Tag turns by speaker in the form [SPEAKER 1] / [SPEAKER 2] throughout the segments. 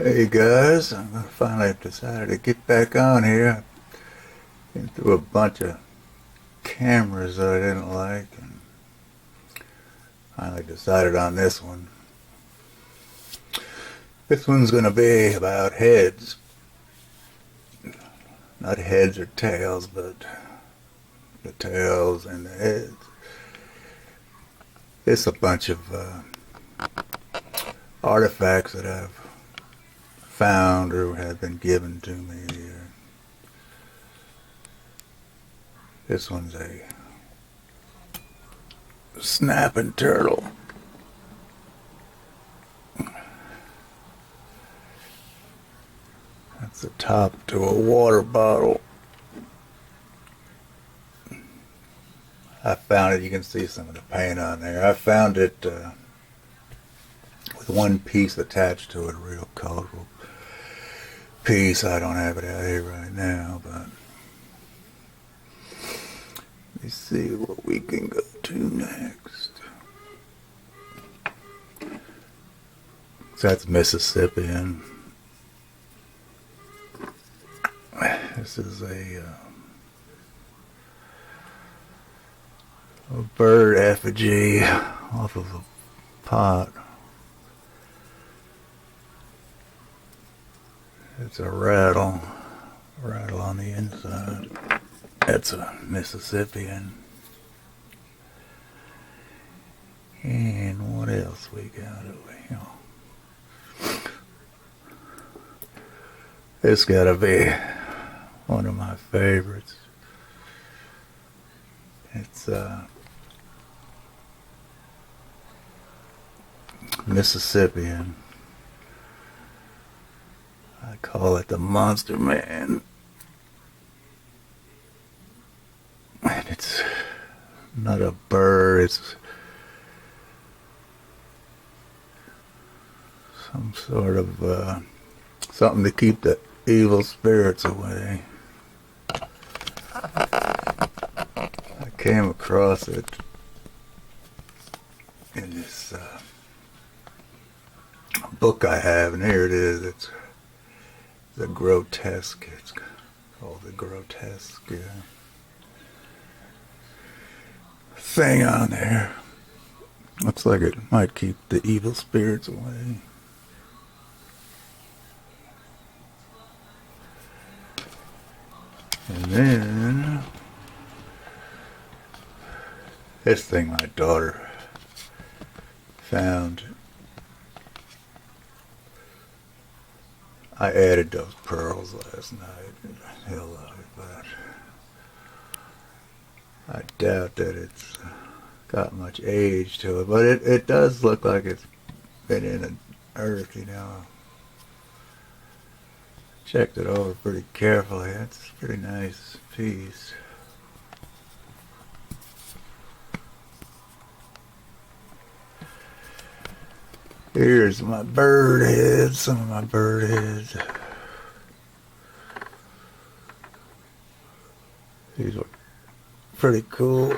[SPEAKER 1] Hey guys, I finally decided to get back on here. Been through a bunch of cameras that I didn't like and finally decided on this one. This one's gonna be about heads. Not heads or tails, but the tails and the heads. It's a bunch of artifacts that I've found or have been given to me here. This one's a snapping turtle. That's the top to a water bottle. I found it, you can see some of the paint on there. I found it with one piece attached to it, a real colorful piece. I don't have it out here right now, but let's see what we can go to next. So that's Mississippian. This is a bird effigy off of a pot. It's a rattle on the inside. That's a Mississippian. And what else we got over here? It's gotta be one of my favorites. It's Mississippian. I call it the Monster Man. And it's not a bird, it's some sort of something to keep the evil spirits away. I came across it in this book I have, and here it is. It's the grotesque. It's called the grotesque thing on there. Looks like it might keep the evil spirits away. And then this thing my daughter found. I added those pearls last night. Hell of it, but I doubt that it's got much age to it. But it does look like it's been in the earth, you know. Checked it over pretty carefully. It's a pretty nice piece. Here's my bird heads, some of my bird heads. These are pretty cool.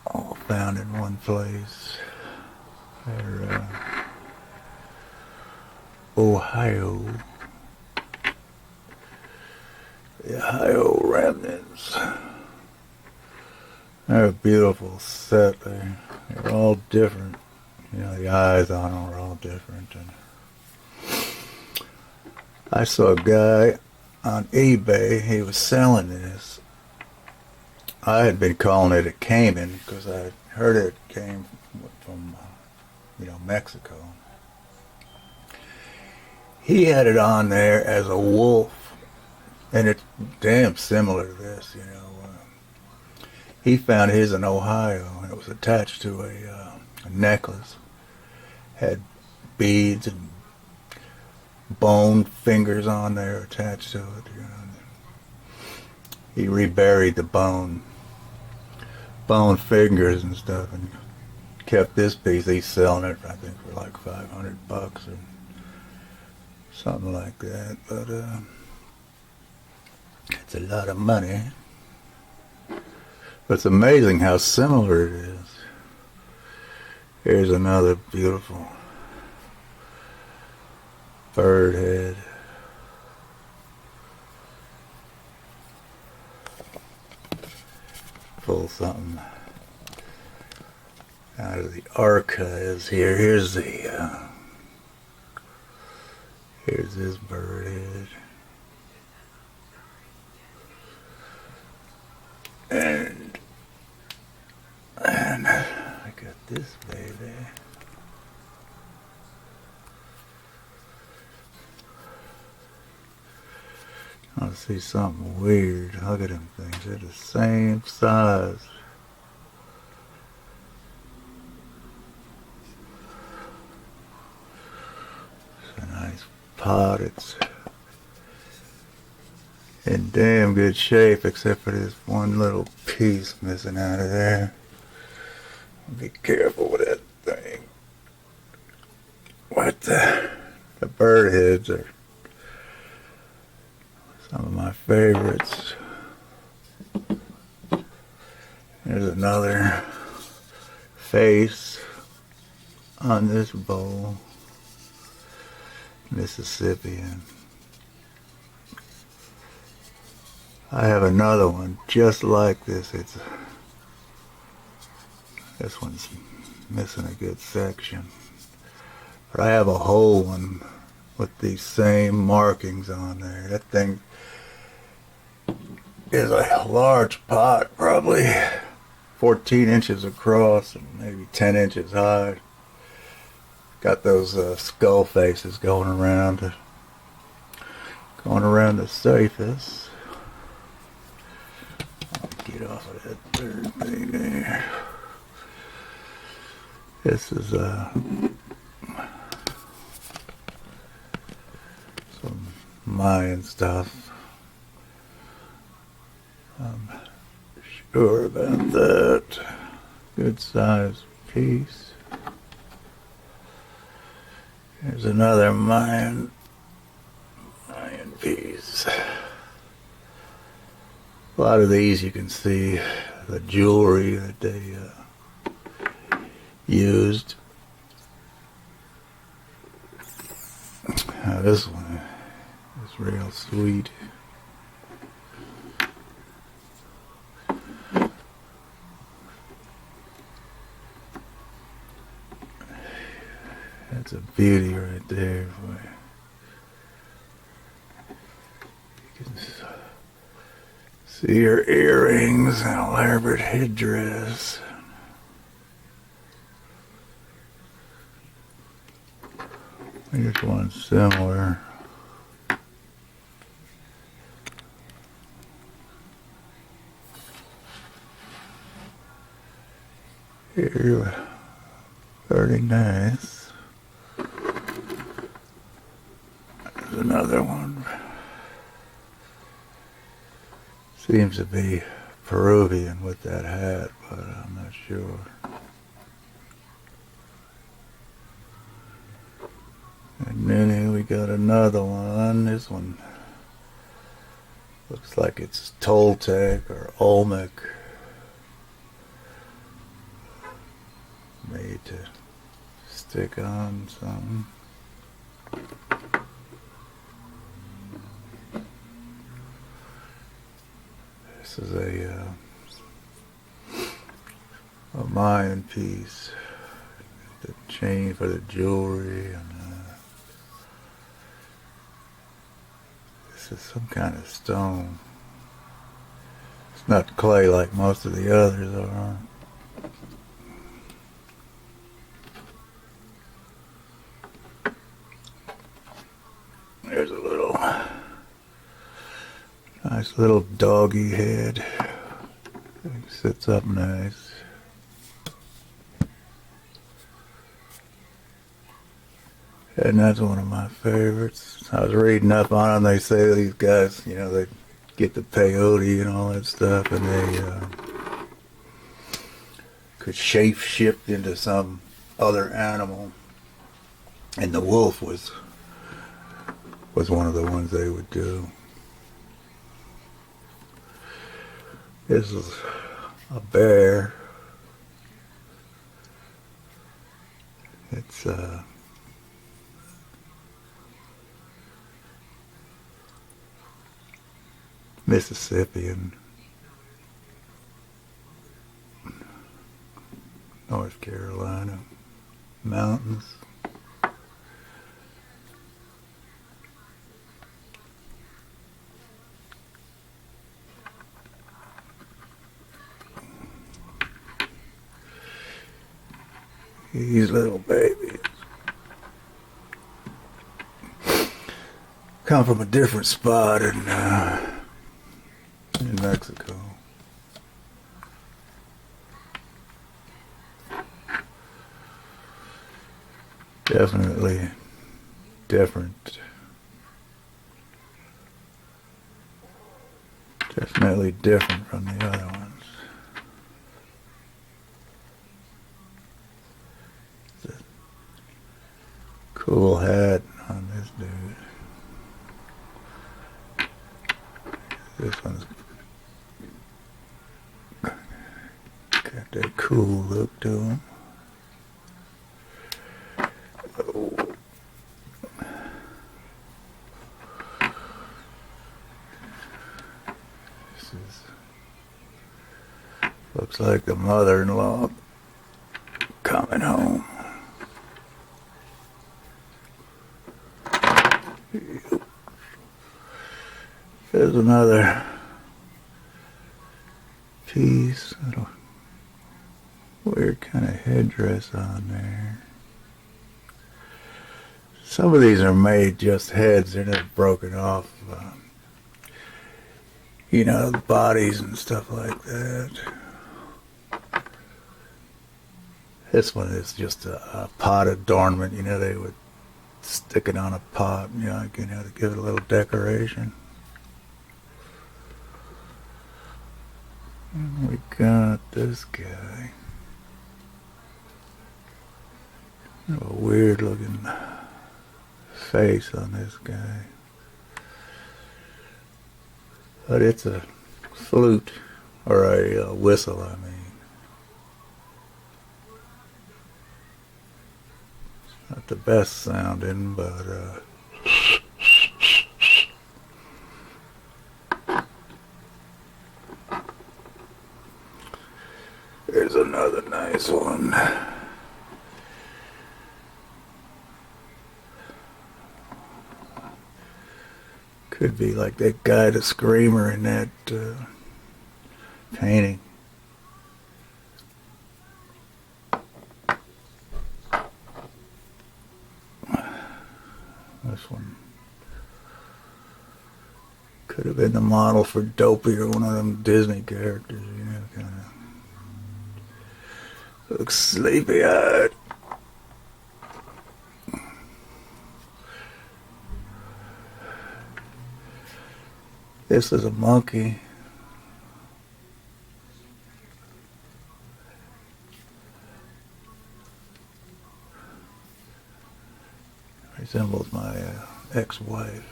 [SPEAKER 1] All found in one place. They're Ohio. The Ohio remnants. They're a beautiful set. They're all different. You know, the eyes on them are all different. And I saw a guy on eBay. He was selling this. I had been calling it a caiman because I heard it came from Mexico. He had it on there as a wolf, and it's damn similar to this, you know. He found his in Ohio, and it was attached to a necklace. Had beads and bone fingers on there attached to it. You know. He reburied the bone fingers and stuff, and kept this piece. He's selling it, I think, for like $500 or something like that. But it's a lot of money. But it's amazing how similar it is. Here's another beautiful bird head. Pull something out of the archives here. Here's this bird head. And I got this baby. I see something weird. Look at them things. They're the same size. It's a nice pot. It's in damn good shape, except for this one little piece missing out of there. Be careful with that thing. What the bird heads are some of my favorites. There's another face on this bowl. Mississippian. I have another one just like this. This one's missing a good section. But I have a whole one with these same markings on there. That thing is a large pot, probably 14 inches across and maybe 10 inches high. Got those skull faces going around the surface. Get off of that third thing there. This is some Mayan stuff. I'm sure about that. Good size piece. Here's another Mayan piece. A lot of these you can see the jewelry that they used. This one is real sweet. That's a beauty right there. You can see her earrings and elaborate headdress. Here's one similar. Here, very nice. There's another one. Seems to be Peruvian with that hat, but I'm not sure. And then here we got another one. This one looks like it's Toltec or Olmec. Made to stick on something. This is a Mayan piece. The chain for the jewelry, and this is some kind of stone. It's not clay like most of the others are. There's a nice little doggy head. It sits up nice. And that's one of my favorites. I was reading up on them. They say these guys, you know, they get the peyote and all that stuff, and they could shape shift into some other animal. And the wolf was one of the ones they would do. This is a bear. It's Mississippian, North Carolina mountains. These little babies come from a different spot in Mexico. Definitely different. Definitely different from the other ones. It's a cool hat on this dude. This one's got that cool look to him. Looks like the mother-in-law coming home. There's another piece. Weird kind of headdress on there. Some of these are made just heads. They're not broken off. You know, the bodies and stuff like that. This one is just a pot adornment. You know, they would stick it on a pot, you know, to give it a little decoration. And we got this guy. A weird looking face on this guy. But it's a flute, or a whistle, I mean. Not the best sounding, but there's another nice one. Could be like that guy, the screamer in that painting. This one could have been the model for Dopey or one of them Disney characters, you know, kind of looks sleepy-eyed. This is a monkey. Resembles my ex-wife.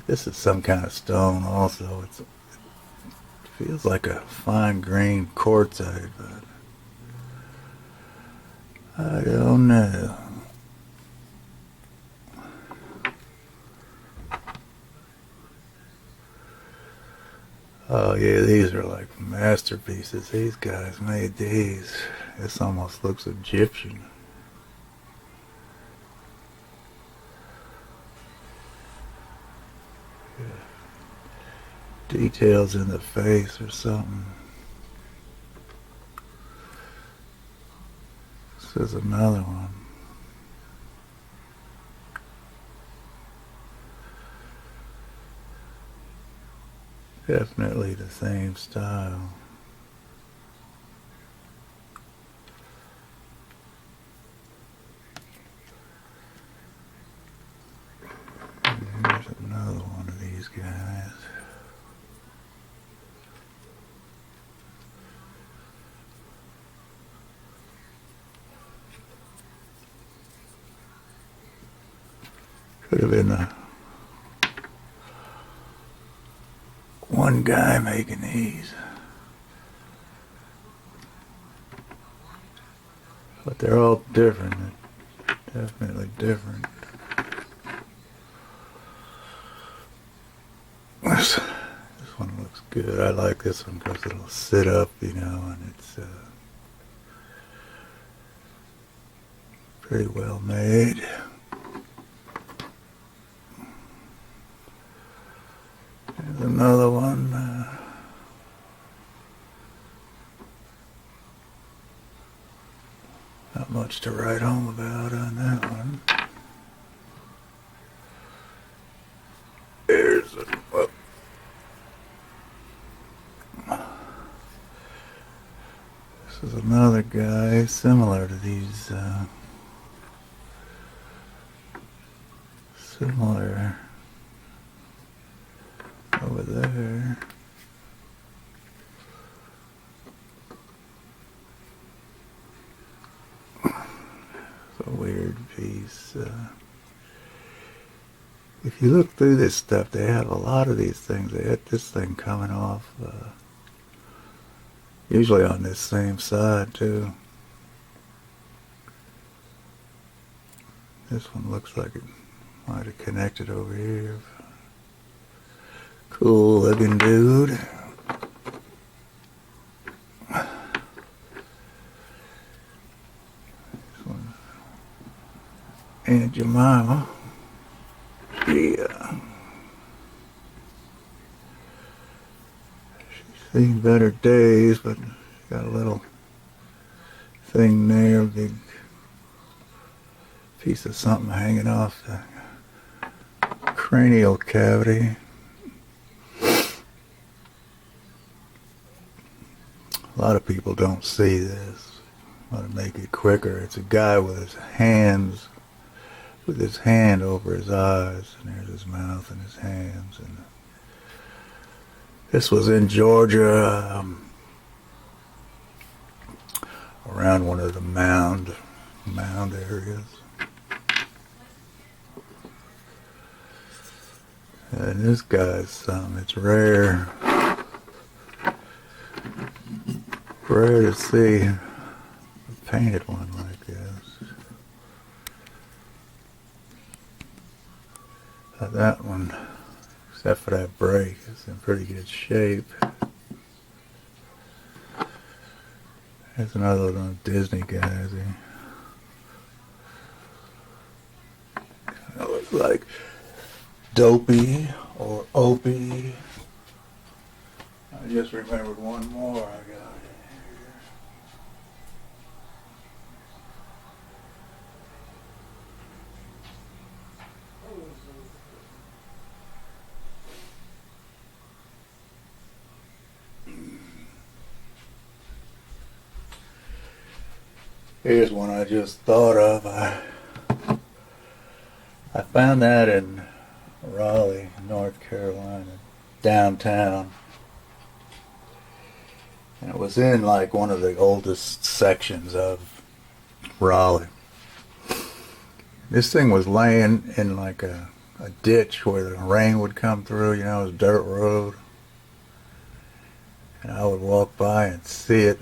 [SPEAKER 1] This is some kind of stone also. It feels like a fine grained quartzite, but I don't know. Oh yeah, these are like masterpieces. These guys made these. This almost looks Egyptian. Details in the face or something. This is another one. Definitely the same style. And here's another one of these guys. Could have been one guy making these. But they're all different. Definitely different. good. I like this one because it'll sit up, you know, and it's pretty well made. There's another one. Not much to write home about on that one. There's a, well, this is another guy similar to these, similar over there. It's a weird piece. If you look through this stuff, they have a lot of these things. They had this thing coming off, usually on this same side too. This one looks like it might have connected over here. Cool looking dude. This one, Aunt Jemima. Yeah. She's seen better days, but got a little thing there, a big piece of something hanging off the cranial cavity. A lot of people don't see this. I want to make it quicker. It's a guy with his hands, with his hand over his eyes, and there's his mouth and his hands. And this was in Georgia, around one of the mound areas. And this guy's something. It's rare to see a painted one like this. That one, except for that break, is in pretty good shape. There's another one of Disney guys here. Kind of looks like Dopey or Opie. I just remembered one more I got here. Here's one I just thought of. I found that in Raleigh, North Carolina, downtown. And it was in like one of the oldest sections of Raleigh. This thing was laying in like a ditch where the rain would come through, you know, it was a dirt road. And I would walk by and see it.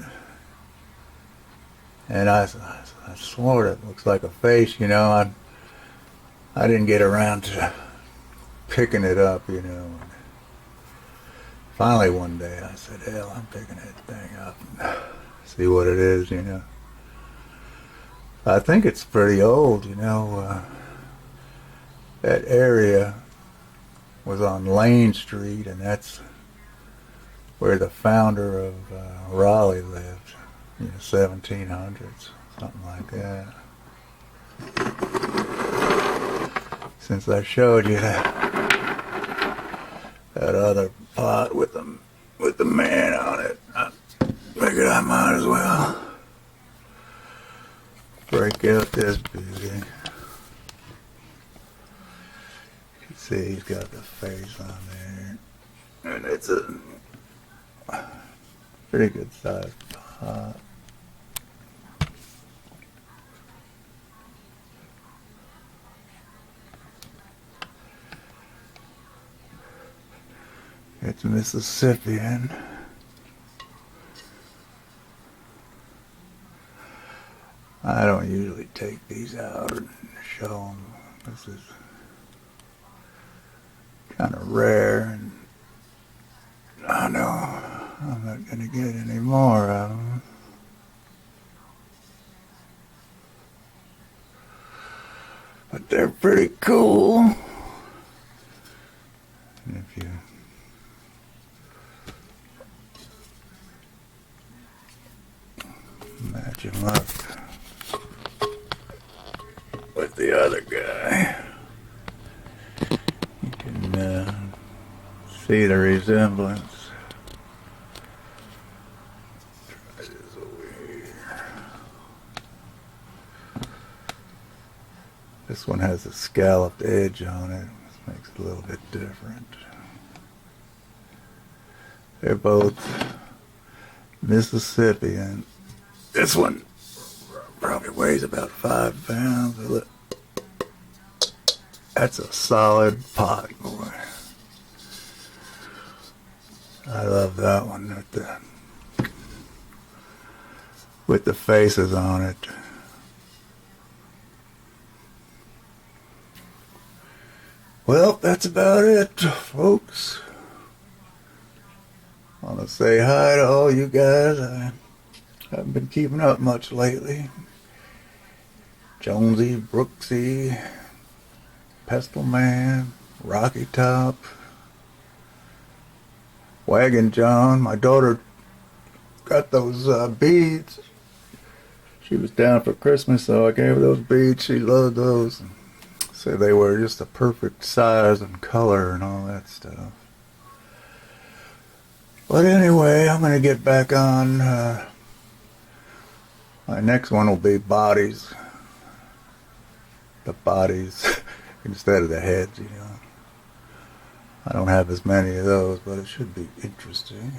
[SPEAKER 1] And I swore it looks like a face, you know. I didn't get around to picking it up, you know. And finally one day I said, hell, I'm picking that thing up and see what it is, you know. I think it's pretty old, you know. That area was on Lane Street, and that's where the founder of Raleigh lived, you know, 1700s, something like that. Since I showed you that other pot with the man on it, I figured I might as well break out this beauty. You can see he's got the face on there, and it's a pretty good sized pot. It's Mississippian. I don't usually take these out and show them. This is kind of rare, and I know I'm not going to get any more of them. But they're pretty cool. And if you match them up with the other guy, you can see the resemblance. Try this over here. This one has a scalloped edge on it. This makes it a little bit different. They're both Mississippian. This one probably weighs about 5 pounds. Look, that's a solid pot, boy. I love that one with the faces on it. Well, that's about it, folks. I want to say hi to all you guys. I haven't been keeping up much lately. Jonesy, Brooksy, Pestle Man, Rocky Top, Wagon John. My daughter got those beads. She was down for Christmas, so I gave her those beads. She loved those. Said they were just a perfect size and color and all that stuff. But anyway, I'm going to get back on. My next one will be bodies. The bodies instead of the heads, you know. I don't have as many of those, but it should be interesting.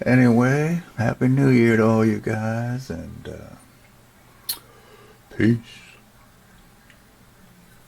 [SPEAKER 1] Anyway, Happy New Year to all you guys, and peace.